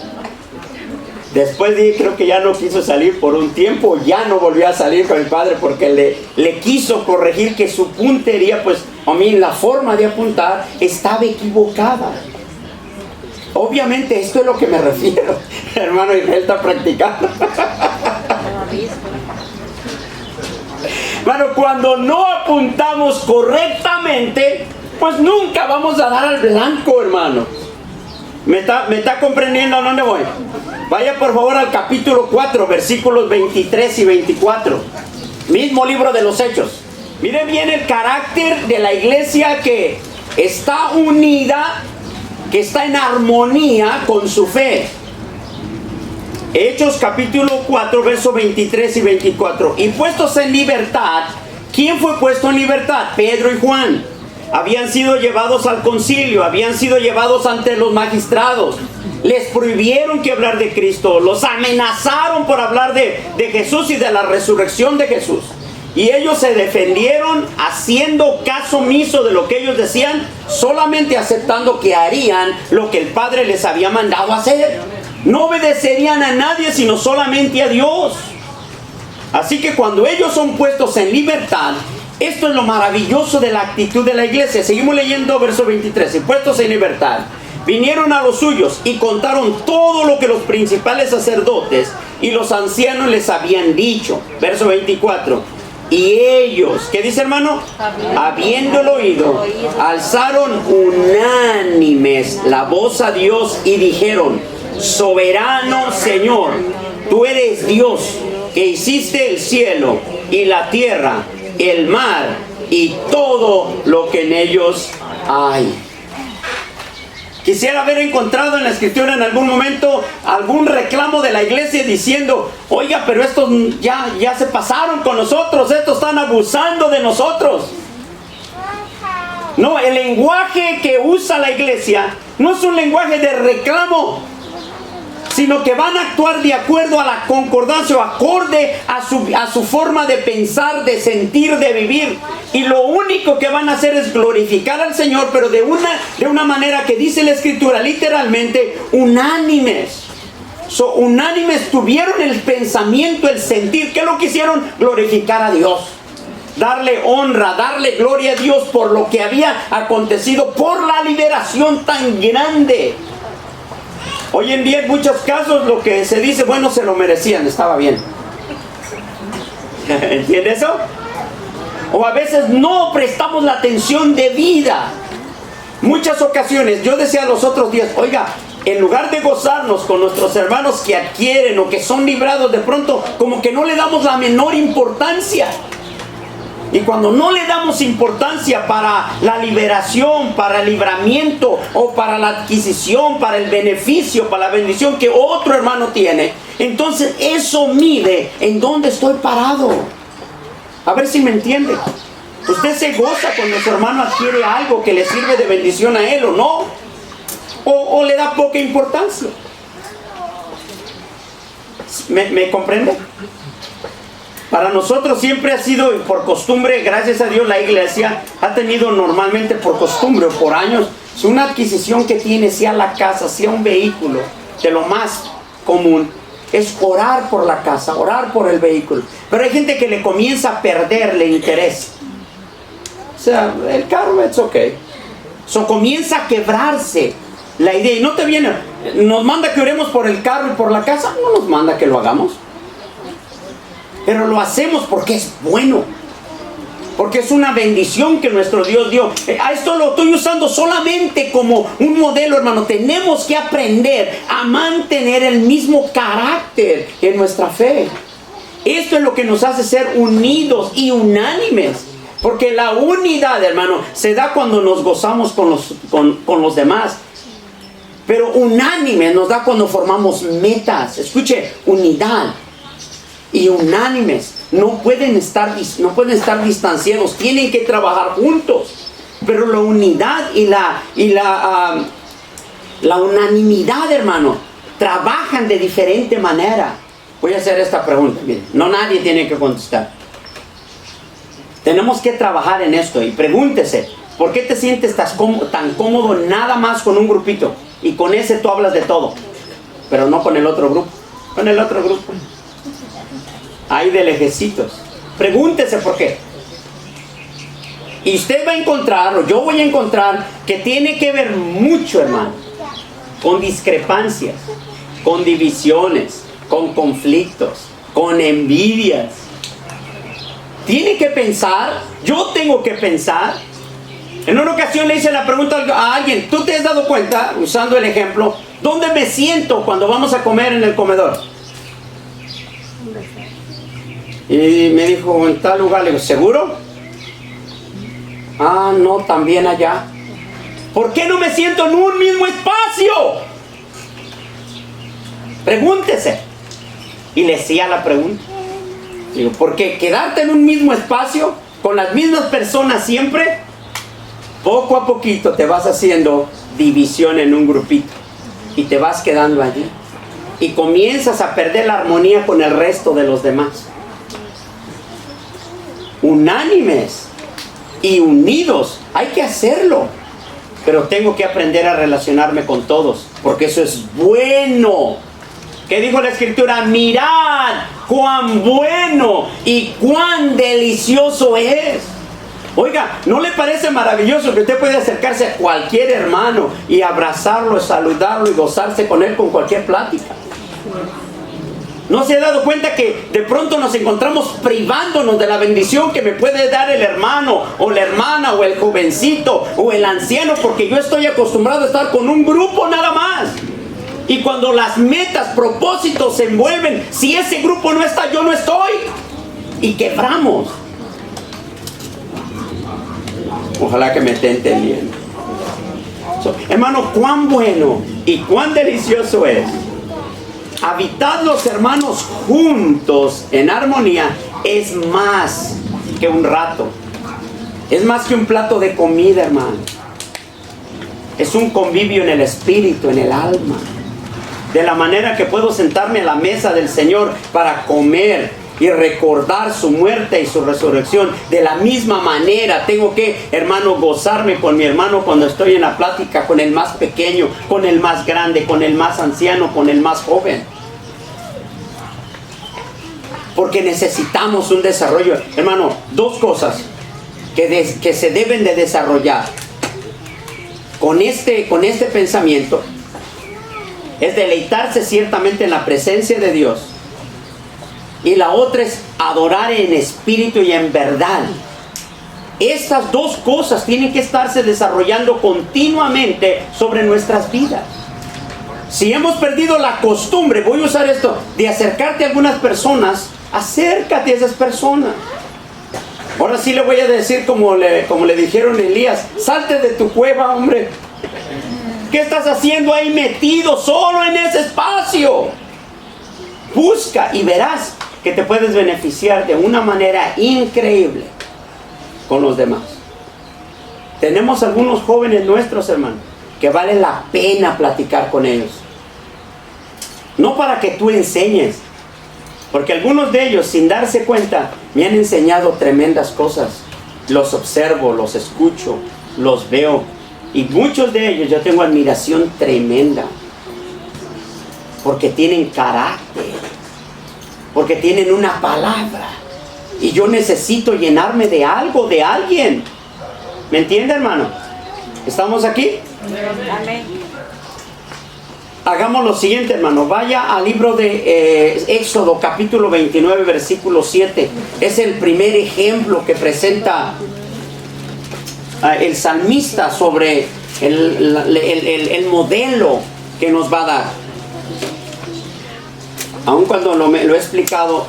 Después creo que ya no quiso salir por un tiempo, ya no volvió a salir con mi padre porque le quiso corregir que su puntería, pues, la forma de apuntar estaba equivocada. Obviamente esto es lo que me refiero. Hermano Israel está practicando. Bueno, cuando no apuntamos correctamente, pues nunca vamos a dar al blanco, hermano. ¿Me está comprendiendo a dónde voy? Vaya por favor al capítulo 4, versículos 23 y 24. Mismo libro de los Hechos. Mire bien el carácter de la iglesia que está unida, que está en armonía con su fe. Hechos capítulo 4, versos 23 y 24. Y puestos en libertad, ¿quién fue puesto en libertad? Pedro y Juan. Habían sido llevados al concilio, habían sido llevados ante los magistrados. Les prohibieron que hablar de Cristo, los amenazaron por hablar de Jesús y de la resurrección de Jesús. Y ellos se defendieron haciendo caso omiso de lo que ellos decían, solamente aceptando que harían lo que el Padre les había mandado hacer. No obedecerían a nadie, sino solamente a Dios. Así que cuando ellos son puestos en libertad, esto es lo maravilloso de la actitud de la iglesia. Seguimos leyendo verso 23. Y puestos en libertad, vinieron a los suyos y contaron todo lo que los principales sacerdotes y los ancianos les habían dicho. Verso 24. Y ellos, ¿qué dice, hermano? Habiéndolo oído, alzaron unánimes la voz a Dios y dijeron: soberano Señor, tú eres Dios, que hiciste el cielo y la tierra, el mar y todo lo que en ellos hay. Quisiera haber encontrado en la escritura en algún momento algún reclamo de la iglesia diciendo: oiga, pero estos ya se pasaron con nosotros, estos están abusando de nosotros. No, el lenguaje que usa la iglesia no es un lenguaje de reclamo, sino que van a actuar de acuerdo a la concordancia o acorde a su forma de pensar, de sentir, de vivir. Y lo único que van a hacer es glorificar al Señor, pero de una manera que dice la Escritura, literalmente, unánimes. Unánimes tuvieron el pensamiento, el sentir. ¿Qué es lo que hicieron? Glorificar a Dios. Darle honra, darle gloria a Dios por lo que había acontecido, por la liberación tan grande. Hoy en día en muchos casos lo que se dice, bueno, se lo merecían, estaba bien. ¿Entiende eso? O a veces no prestamos la atención debida. Muchas ocasiones, yo decía los otros días, oiga, en lugar de gozarnos con nuestros hermanos que adquieren o que son librados, de pronto como que no le damos la menor importancia. Y cuando no le damos importancia para la liberación, para el libramiento o para la adquisición, para el beneficio, para la bendición que otro hermano tiene, entonces eso mide en dónde estoy parado. A ver si me entiende. Usted se goza cuando su hermano adquiere algo que le sirve de bendición a él o no. O le da poca importancia. ¿Me comprende? Para nosotros siempre ha sido por costumbre, gracias a Dios la iglesia ha tenido normalmente por costumbre o por años, si una adquisición que tiene, sea la casa, sea un vehículo, de lo más común es orar por la casa, orar por el vehículo. Pero hay gente que le comienza a perderle interés. O sea, el carro es ok. Comienza a quebrarse la idea. Y no te viene, nos manda que oremos por el carro y por la casa, no nos manda que lo hagamos. Pero lo hacemos porque es bueno, porque es una bendición que nuestro Dios dio. A esto lo estoy usando solamente como un modelo, hermano. Tenemos que aprender a mantener el mismo carácter en nuestra fe. Esto es lo que nos hace ser unidos y unánimes. Porque la unidad, hermano, se da cuando nos gozamos con los demás. Pero unánime nos da cuando formamos metas. Escuche, unidad y unánimes no pueden estar distanciados, tienen que trabajar juntos. Pero la unidad y la unanimidad, hermano, trabajan de diferente manera. Voy a hacer esta pregunta, miren, no nadie tiene que contestar. Tenemos que trabajar en esto y pregúntese, ¿por qué te sientes tan cómodo nada más con un grupito? Y con ese tú hablas de todo, pero no con el otro grupo. Con el otro grupo hay de lejecitos. Pregúntese por qué. Y usted va a encontrar, o yo voy a encontrar, que tiene que ver mucho, hermano, con discrepancias, con divisiones, con conflictos, con envidias. Tiene que pensar, yo tengo que pensar. En una ocasión le hice la pregunta a alguien, ¿tú te has dado cuenta, usando el ejemplo, dónde me siento cuando vamos a comer en el comedor? Y me dijo, en tal lugar. Le digo, ¿seguro? Ah, no, también allá. ¿Por qué no me siento en un mismo espacio? Pregúntese. Y le hacía la pregunta. Digo, porque quedarte en un mismo espacio, con las mismas personas siempre, poco a poquito te vas haciendo división en un grupito. Y te vas quedando allí. Y comienzas a perder la armonía con el resto de los demás. Unánimes y unidos, hay que hacerlo. Pero tengo que aprender a relacionarme con todos, porque eso es bueno. ¿Qué dijo la Escritura? Mirad cuán bueno y cuán delicioso es. Oiga, ¿no le parece maravilloso que usted puede acercarse a cualquier hermano y abrazarlo, saludarlo y gozarse con él con cualquier plática? ¿No se ha dado cuenta que de pronto nos encontramos privándonos de la bendición que me puede dar el hermano o la hermana o el jovencito o el anciano, porque yo estoy acostumbrado a estar con un grupo nada más? Y cuando las metas, propósitos se envuelven, si ese grupo no está, yo no estoy. Y quebramos. Ojalá que me esté entendiendo. Hermano, cuán bueno y cuán delicioso es habitar los hermanos juntos en armonía. Es más que un rato. Es más que un plato de comida, hermano. Es un convivio en el espíritu, en el alma. De la manera que puedo sentarme a la mesa del Señor para comer y recordar su muerte y su resurrección. De la misma manera tengo que, hermano, gozarme con mi hermano cuando estoy en la plática con el más pequeño, con el más grande, con el más anciano, con el más joven. Porque necesitamos un desarrollo. Hermano, dos cosas que se deben de desarrollar con este pensamiento. Es deleitarse ciertamente en la presencia de Dios. Y la otra es adorar en espíritu y en verdad. Estas dos cosas tienen que estarse desarrollando continuamente sobre nuestras vidas. Si hemos perdido la costumbre, voy a usar esto, de acercarte a algunas personas, acércate a esas personas. Ahora sí le voy a decir como le dijeron a Elías, salte de tu cueva, hombre. ¿Qué estás haciendo ahí metido solo en ese espacio? Busca y verás que te puedes beneficiar de una manera increíble con los demás. Tenemos algunos jóvenes nuestros, hermanos, que vale la pena platicar con ellos. No para que tú enseñes, porque algunos de ellos, sin darse cuenta, me han enseñado tremendas cosas. Los observo, los escucho, los veo. Y muchos de ellos yo tengo admiración tremenda. Porque tienen carácter. Porque tienen una palabra. Y yo necesito llenarme de algo, de alguien. ¿Me entiende, hermano? ¿Estamos aquí? Amén. Hagamos lo siguiente, hermano. Vaya al libro de Éxodo, capítulo 29, versículo 7. Es el primer ejemplo que presenta el salmista sobre el modelo que nos va a dar. Aun cuando lo he explicado,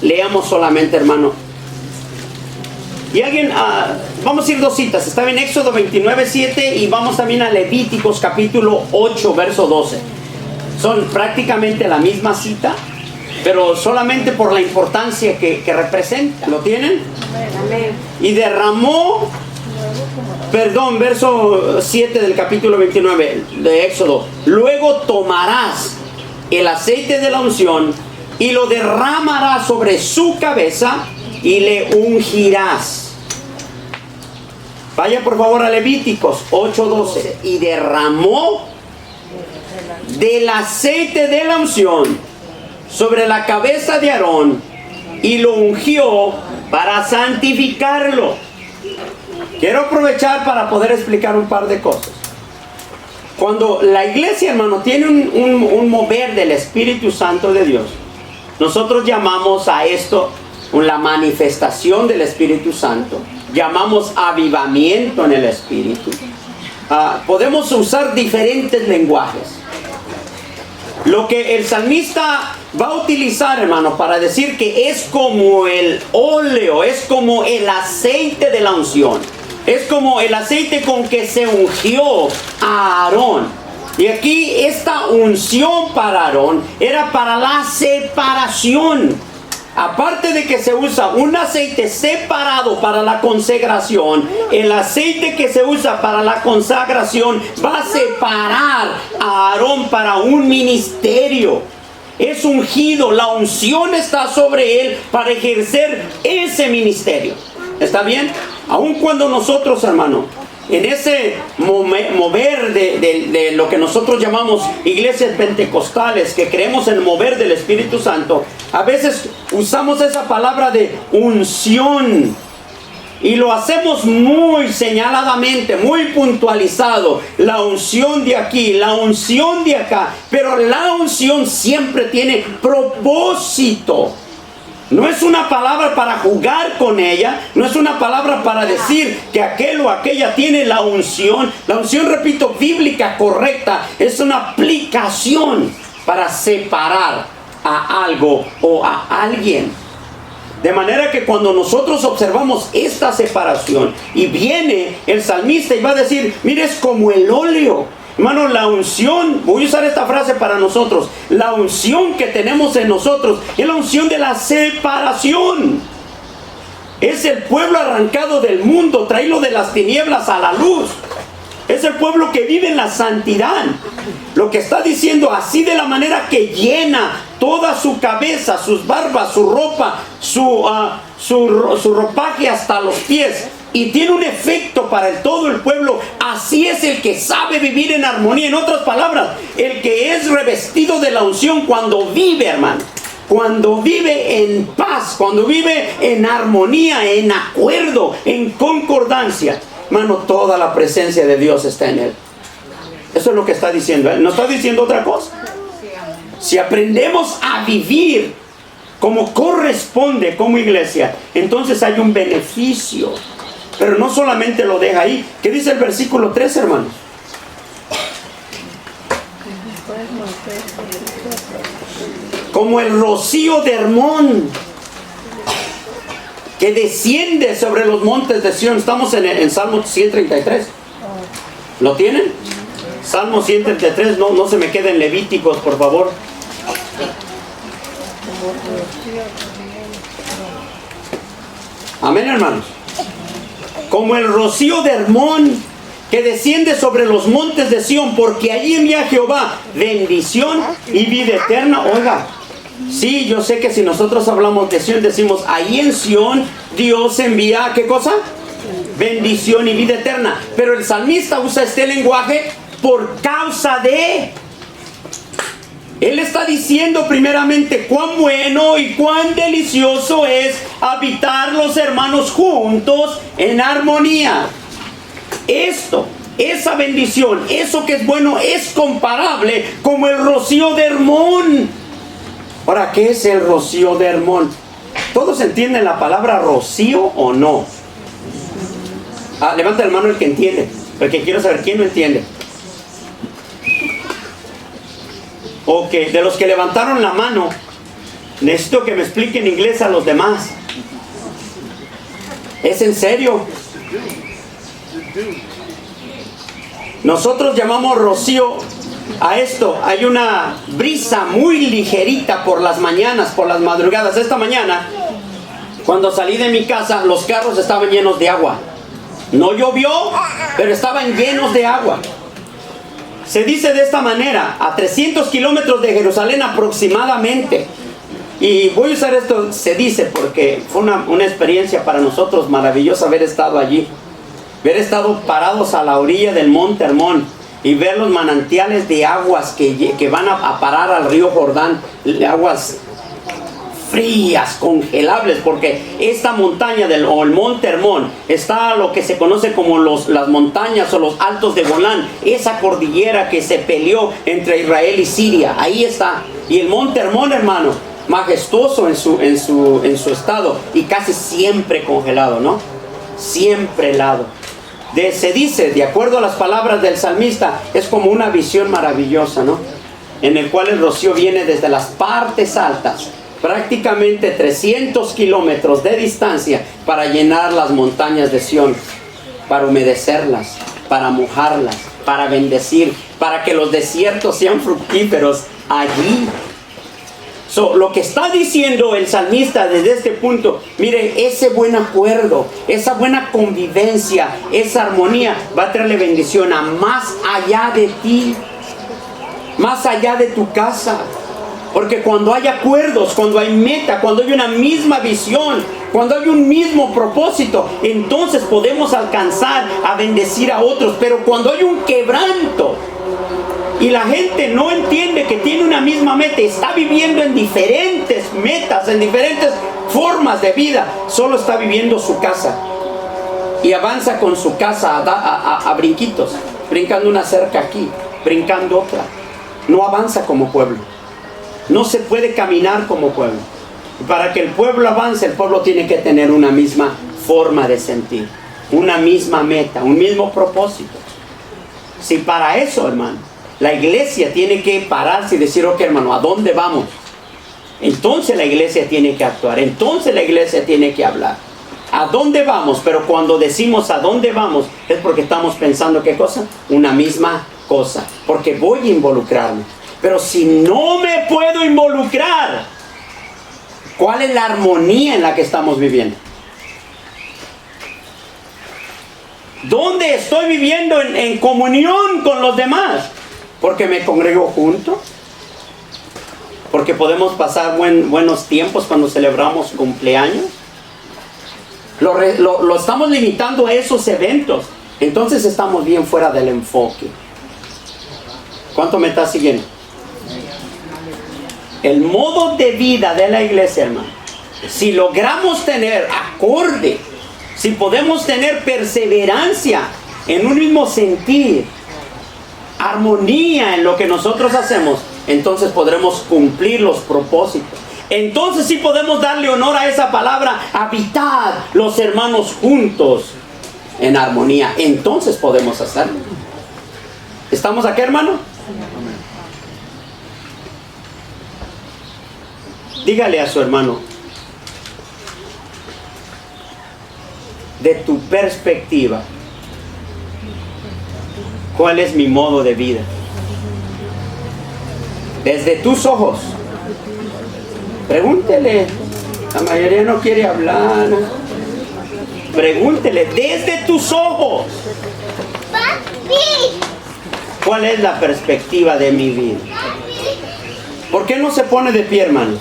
leamos solamente, hermano. Y alguien, vamos a ir dos citas. Está en Éxodo 29, 7 y vamos también a Levíticos capítulo 8, verso 12. Son prácticamente la misma cita, pero solamente por la importancia que representa. ¿Lo tienen? Amén. Y derramó, verso 7 del capítulo 29 de Éxodo. Luego tomarás el aceite de la unción y lo derramarás sobre su cabeza y le ungirás. Vaya por favor a Levíticos 8:12. Y derramó del aceite de la unción sobre la cabeza de Aarón y lo ungió para santificarlo. Quiero aprovechar para poder explicar un par de cosas. Cuando la iglesia, hermano, tiene un mover del Espíritu Santo de Dios, nosotros llamamos a esto la manifestación del Espíritu Santo. Llamamos avivamiento en el Espíritu. Podemos usar diferentes lenguajes. Lo que el salmista va a utilizar, hermano, para decir que es como el óleo, es como el aceite de la unción. Es como el aceite con que se ungió a Aarón. Y aquí esta unción para Aarón era para la separación. Aparte de que se usa un aceite separado para la consagración, el aceite que se usa para la consagración va a separar a Aarón para un ministerio. Es ungido, la unción está sobre él para ejercer ese ministerio. ¿Está bien? Aun cuando nosotros, hermano, en ese mover de lo que nosotros llamamos iglesias pentecostales, que creemos en el mover del Espíritu Santo, a veces usamos esa palabra de unción y lo hacemos muy señaladamente, muy puntualizado. La unción de aquí, la unción de acá, pero la unción siempre tiene propósito. No es una palabra para jugar con ella, no es una palabra para decir que aquel o aquella tiene la unción. La unción, repito, bíblica correcta, es una aplicación para separar a algo o a alguien. De manera que cuando nosotros observamos esta separación y viene el salmista y va a decir, mire, es como el óleo. Hermano, la unción, voy a usar esta frase para nosotros, la unción que tenemos en nosotros es la unción de la separación. Es el pueblo arrancado del mundo, traído de las tinieblas a la luz. Es el pueblo que vive en la santidad. Lo que está diciendo, así de la manera que llena toda su cabeza, sus barbas, su ropa, su ropaje hasta los pies, y tiene un efecto para todo el pueblo. Así es el que sabe vivir en armonía. En otras palabras, el que es revestido de la unción cuando vive, hermano, cuando vive en paz, cuando vive en armonía, en acuerdo, en concordancia, hermano, toda la presencia de Dios está en él. Eso es lo que está diciendo. No está diciendo otra cosa. Si aprendemos a vivir como corresponde como iglesia, entonces hay un beneficio. Pero no solamente lo deja ahí. ¿Qué dice el versículo 3, hermanos? Como el rocío de Hermón, que desciende sobre los montes de Sión. Estamos en Salmo 133. ¿Lo tienen? Salmo 133, no se me queden Levíticos, por favor. Amén, hermanos. Como el rocío de Hermón, que desciende sobre los montes de Sión, porque allí envía Jehová bendición y vida eterna. Oiga, sí, yo sé que si nosotros hablamos de Sión, decimos, ahí en Sión Dios envía, ¿qué cosa? Bendición y vida eterna. Pero el salmista usa este lenguaje por causa de... Él está diciendo primeramente cuán bueno y cuán delicioso es habitar los hermanos juntos en armonía. Esto, esa bendición, eso que es bueno, es comparable como el rocío de Hermón. Ahora, ¿qué es el rocío de Hermón? ¿Todos entienden la palabra rocío o no? Levanta la mano el que entiende, porque quiero saber quién no entiende. Ok, de los que levantaron la mano, necesito que me expliquen en inglés a los demás. ¿Es en serio? Nosotros llamamos rocío a esto. Hay una brisa muy ligerita por las mañanas, por las madrugadas. Esta mañana, cuando salí de mi casa, los carros estaban llenos de agua. No llovió, pero estaban llenos de agua. Se dice de esta manera, a 300 kilómetros de Jerusalén aproximadamente. Y voy a usar esto, se dice, porque fue una experiencia para nosotros maravillosa haber estado allí. Haber estado parados a la orilla del monte Hermón y ver los manantiales de aguas que van a parar al río Jordán. Aguas frías, congelables, porque esta montaña o el Monte Hermón está lo que se conoce como las montañas o los altos de Golán, esa cordillera que se peleó entre Israel y Siria, ahí está. Y el Monte Hermón, hermano, majestuoso en su estado y casi siempre congelado, ¿no? Siempre helado. Se dice, de acuerdo a las palabras del salmista, es como una visión maravillosa, ¿no? En el cual el rocío viene desde las partes altas, prácticamente 300 kilómetros de distancia, para llenar las montañas de Sión, para humedecerlas, para mojarlas, para bendecir, para que los desiertos sean fructíferos allí. Lo que está diciendo el salmista desde este punto, mire, ese buen acuerdo, esa buena convivencia, esa armonía va a traerle bendición a más allá de ti, más allá de tu casa. Porque cuando hay acuerdos, cuando hay meta, cuando hay una misma visión, cuando hay un mismo propósito, entonces podemos alcanzar a bendecir a otros. Pero cuando hay un quebranto y la gente no entiende que tiene una misma meta, está viviendo en diferentes metas, en diferentes formas de vida, solo está viviendo su casa y avanza con su casa a brinquitos, brincando una cerca aquí, brincando otra. No avanza como pueblo, no se puede caminar como pueblo. Para que el pueblo avance, el pueblo tiene que tener una misma forma de sentir, una misma meta, un mismo propósito. Si para eso, hermano, la iglesia tiene que pararse y decir, ok, hermano, ¿a dónde vamos? Entonces la iglesia tiene que actuar, entonces la iglesia tiene que hablar. ¿A dónde vamos? Pero cuando decimos a dónde vamos, es porque estamos pensando, ¿qué cosa? Una misma cosa, porque voy a involucrarme. Pero si no me puedo involucrar, ¿cuál es la armonía en la que estamos viviendo? ¿Dónde estoy viviendo en comunión con los demás? Porque me congrego junto, porque podemos pasar buenos tiempos cuando celebramos cumpleaños. Lo estamos limitando a esos eventos, entonces estamos bien fuera del enfoque. ¿Cuánto me está siguiendo? El modo de vida de la iglesia, hermano, si logramos tener acorde, si podemos tener perseverancia en un mismo sentir, armonía en lo que nosotros hacemos, entonces podremos cumplir los propósitos. Entonces sí podemos darle honor a esa palabra, habitad los hermanos juntos en armonía. Entonces podemos hacerlo. ¿Estamos aquí, hermano? Dígale a su hermano, de tu perspectiva, ¿cuál es mi modo de vida? Desde tus ojos. Pregúntele. La mayoría no quiere hablar. Pregúntele desde tus ojos. ¿Cuál es la perspectiva de mi vida? ¿Por qué no se pone de pie, hermanos?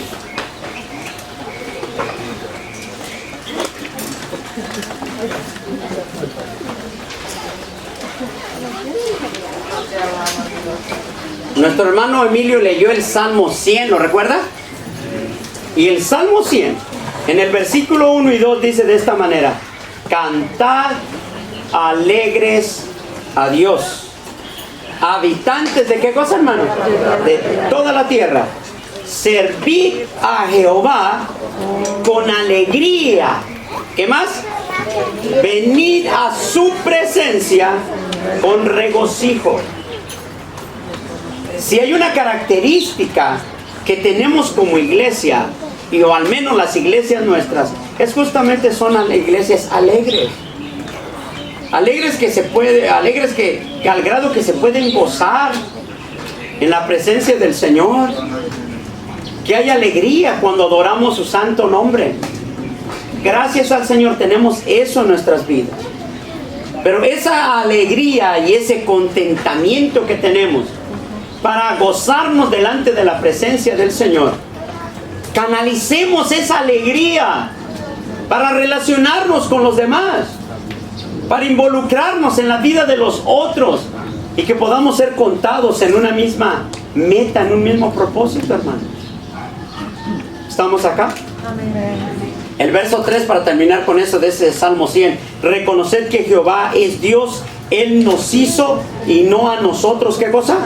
Nuestro hermano Emilio leyó el Salmo 100, ¿lo recuerda? Y el Salmo 100, en el versículo 1 y 2 dice de esta manera: cantad alegres a Dios, habitantes de qué cosa, hermano, de toda la tierra, servid a Jehová con alegría. ¿Qué más? Venid a su presencia con regocijo. Si hay una característica que tenemos como iglesia, y o al menos las iglesias nuestras, es justamente son iglesias alegres. Alegres que al grado que se pueden gozar en la presencia del Señor. Que hay alegría cuando adoramos su santo nombre. Gracias al Señor tenemos eso en nuestras vidas. Pero esa alegría y ese contentamiento que tenemos para gozarnos delante de la presencia del Señor, canalicemos esa alegría para relacionarnos con los demás, para involucrarnos en la vida de los otros y que podamos ser contados en una misma meta, en un mismo propósito, hermanos. ¿Estamos acá? El verso 3, para terminar con eso de ese Salmo 100. Reconoced que Jehová es Dios. Él nos hizo y no a nosotros. ¿Qué cosa?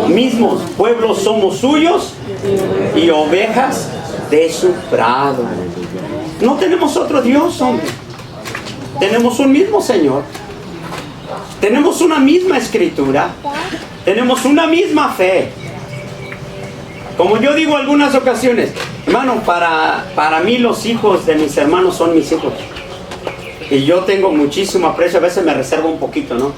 Mismos. Pueblos somos suyos y ovejas de su prado. No tenemos otro Dios, hombre. Tenemos un mismo Señor. Tenemos una misma escritura. Tenemos una misma fe. Como yo digo en algunas ocasiones, hermano, para mí los hijos de mis hermanos son mis hijos. Y yo tengo muchísimo aprecio, a veces me reservo un poquito, ¿no?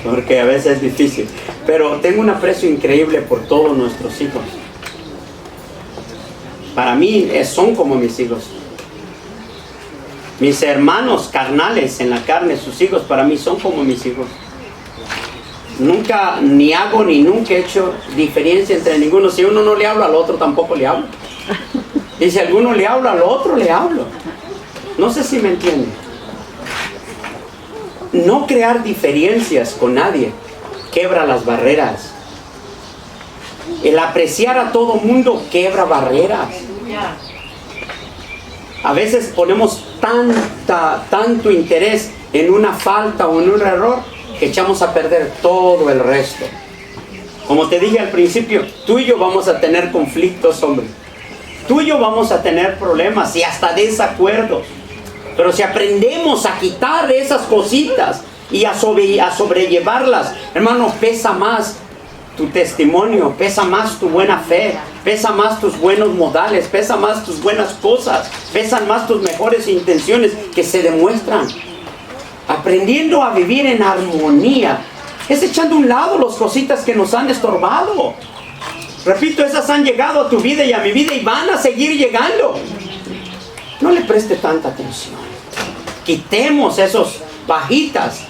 Porque a veces es difícil. Pero tengo un aprecio increíble por todos nuestros hijos. Para mí son como mis hijos. Mis hermanos carnales en la carne, sus hijos, para mí son como mis hijos. Nunca, ni hago ni nunca he hecho diferencia entre ninguno. Si uno no le habla al otro, tampoco le hablo. Y si alguno le habla al otro, le hablo. No sé si me entienden. No crear diferencias con nadie quebra las barreras. El apreciar a todo mundo quebra barreras. A veces ponemos tanto interés en una falta o en un error que echamos a perder todo el resto. Como te dije al principio, tú y yo vamos a tener conflictos, hombre. Tú y yo vamos a tener problemas y hasta desacuerdos. Pero si aprendemos a quitar esas cositas y a sobrellevarlas, hermano, pesa más tu testimonio, pesa más tu buena fe, pesa más tus buenos modales, pesa más tus buenas cosas, pesan más tus mejores intenciones que se demuestran. Aprendiendo a vivir en armonía es echando a un lado las cositas que nos han estorbado. Repito, esas han llegado a tu vida y a mi vida y van a seguir llegando. No le preste tanta atención. Quitemos esos pajitas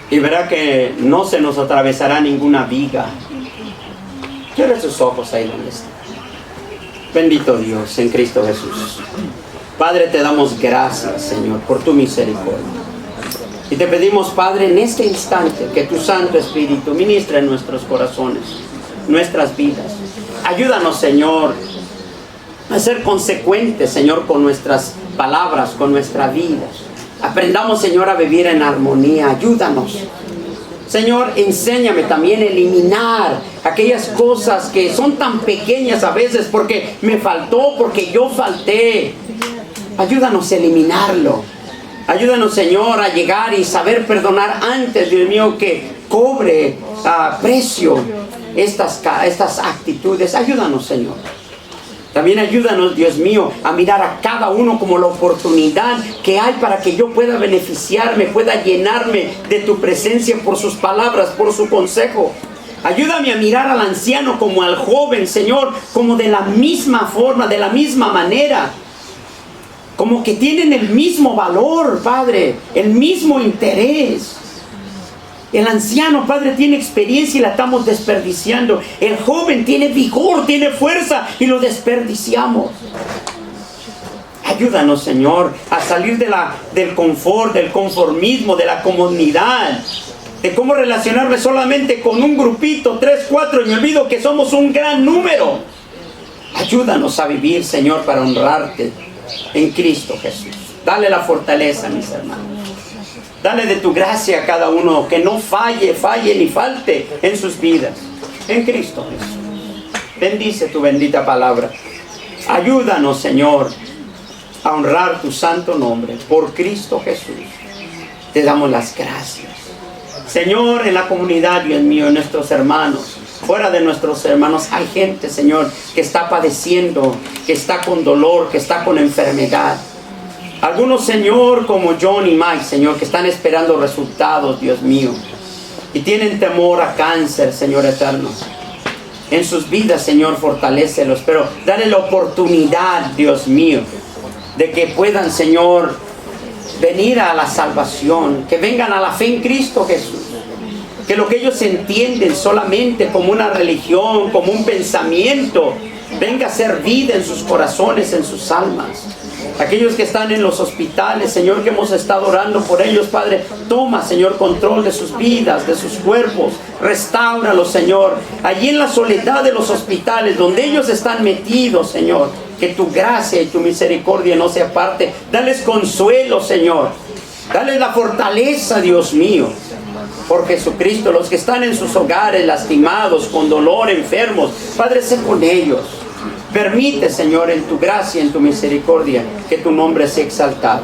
y verá que no se nos atravesará ninguna viga. Cierre sus ojos ahí donde está. Bendito Dios en Cristo Jesús. Padre, te damos gracias, Señor, por tu misericordia. Y te pedimos, Padre, en este instante que tu Santo Espíritu ministre en nuestros corazones, nuestras vidas. Ayúdanos, Señor, a ser consecuentes, Señor, con nuestras palabras, con nuestra vida. Aprendamos, Señor, a vivir en armonía. Ayúdanos. Señor, enséñame también a eliminar aquellas cosas que son tan pequeñas a veces porque me faltó, porque yo falté. Ayúdanos a eliminarlo. Ayúdanos, Señor, a llegar y saber perdonar antes, Dios mío, que cobre precio estas actitudes. Ayúdanos, Señor. También ayúdanos, Dios mío, a mirar a cada uno como la oportunidad que hay para que yo pueda beneficiarme, pueda llenarme de tu presencia por sus palabras, por su consejo. Ayúdame a mirar al anciano como al joven, Señor, como de la misma forma, de la misma manera. Como que tienen el mismo valor, Padre, el mismo interés. El anciano, Padre, tiene experiencia y la estamos desperdiciando. El joven tiene vigor, tiene fuerza y lo desperdiciamos. Ayúdanos, Señor, a salir del confort, del conformismo, de la comodidad. De cómo relacionarme solamente con un grupito, 3, 4, y me olvido que somos un gran número. Ayúdanos a vivir, Señor, para honrarte en Cristo Jesús. Dale la fortaleza, mis hermanos. Dale de tu gracia a cada uno, que no falle ni falte en sus vidas. En Cristo Jesús. Bendice tu bendita palabra. Ayúdanos, Señor, a honrar tu santo nombre. Por Cristo Jesús. Te damos las gracias. Señor, en la comunidad, Dios mío, en nuestros hermanos, fuera de nuestros hermanos, hay gente, Señor, que está padeciendo, que está con dolor, que está con enfermedad. Algunos, Señor, como John y Mike, Señor, que están esperando resultados, Dios mío, y tienen temor a cáncer, Señor eterno. En sus vidas, Señor, fortalécelos, pero dale la oportunidad, Dios mío, de que puedan, Señor, venir a la salvación, que vengan a la fe en Cristo Jesús. Que lo que ellos entienden solamente como una religión, como un pensamiento, venga a ser vida en sus corazones, en sus almas. Aquellos que están en los hospitales, Señor, que hemos estado orando por ellos, Padre, toma, Señor, control de sus vidas, de sus cuerpos, restáuralos, Señor. Allí en la soledad de los hospitales, donde ellos están metidos, Señor, que tu gracia y tu misericordia no se aparte. Dales consuelo, Señor. Dales la fortaleza, Dios mío, por Jesucristo. Los que están en sus hogares, lastimados, con dolor, enfermos, Padre, sé con ellos. Permite, Señor, en tu gracia, en tu misericordia, que tu nombre sea exaltado.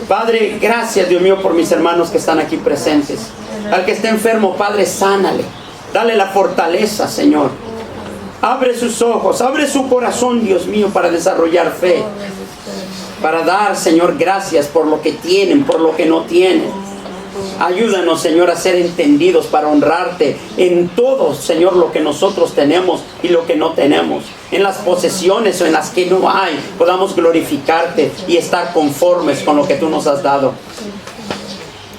Padre, gracias, Dios mío, por mis hermanos que están aquí presentes. Al que esté enfermo, Padre, sánale. Dale la fortaleza, Señor. Abre sus ojos, abre su corazón, Dios mío, para desarrollar fe. Para dar, Señor, gracias por lo que tienen, por lo que no tienen. Ayúdanos, Señor, a ser entendidos para honrarte en todo, Señor, lo que nosotros tenemos y lo que no tenemos. En las posesiones o en las que no hay, podamos glorificarte y estar conformes con lo que tú nos has dado.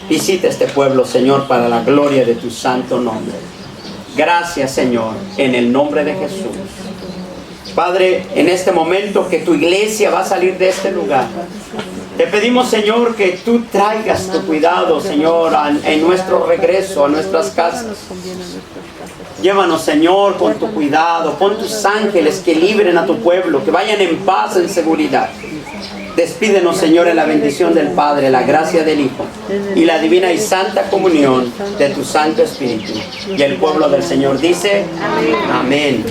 Visita este pueblo, Señor, para la gloria de tu santo nombre. Gracias, Señor, en el nombre de Jesús. Padre, en este momento que tu iglesia va a salir de este lugar, te pedimos, Señor, que tú traigas tu cuidado, Señor, en nuestro regreso a nuestras casas. Llévanos, Señor, con tu cuidado, pon tus ángeles que libren a tu pueblo, que vayan en paz, en seguridad. Despídenos, Señor, en la bendición del Padre, la gracia del Hijo y la divina y santa comunión de tu Santo Espíritu. Y el pueblo del Señor dice, amén.